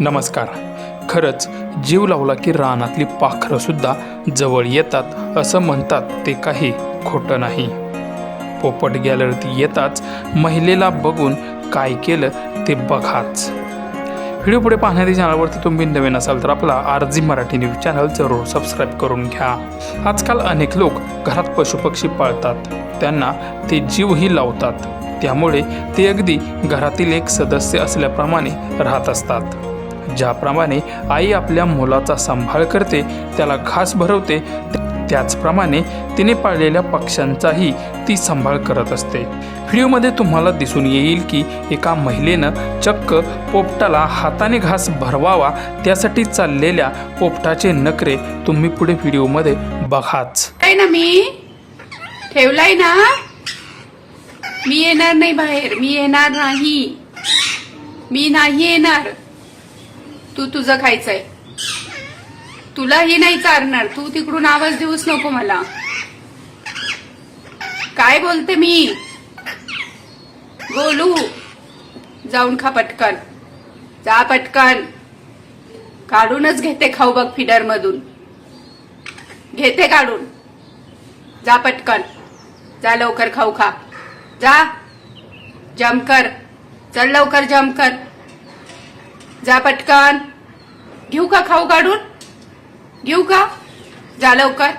नमस्कार. खरंच जीव लावला की रानातली पाखरं सुद्धा जवळ येतात असं म्हणतात ते काही खोटं नाही. पोपट गॅलरीत येताच महिलेला बघून काय केलं ते बघाच. व्हिडिओ पुढे पाहण्याच्या चॅनलवरती तुम्ही नवीन असाल तर आपला RG मराठी न्यूज चॅनल जरूर सबस्क्राईब करून घ्या. आजकाल अनेक लोक घरात पशुपक्षी पाळतात, त्यांना ते जीवही लावतात. त्यामुळे ते अगदी घरातील एक सदस्य असल्याप्रमाणे राहत असतात. ज्याप्रमाणे आई आपल्या मुलाचा सांभाळ करते, त्याला घास भरवते, त्याचप्रमाणे तिने पाळलेल्या पक्ष्यांचाही ती सांभाळ करत असते. व्हिडिओमध्ये तुम्हाला दिसून येईल की एका महिलेनं चक्क पोपटाला हाताने घास भरवावा त्यासाठी चाललेल्या पोपटाचे नखरे तुम्ही पुढे व्हिडिओमध्ये बघाच. ना मी ठेवलाय ना, मी येणार नाही बाहेर, मी येणार नाही, मी नाही येणार. तू तुझं खायचंय, तुलाही नाही चारणार. तू तिकडून आवाज देऊच नको मला. काय बोलते मी? बोलू? जाऊन खा पटकन, जा पटकन. काढूनच घेते खाऊ बघ, फिडर मधून घेते काढून. जा पटकन, जा लवकर खाऊ खा. जा, जम कर, चल लवकर जम कर. जा पटकन. घेऊ का खाऊ काढून? घेऊ का? जा लवकर.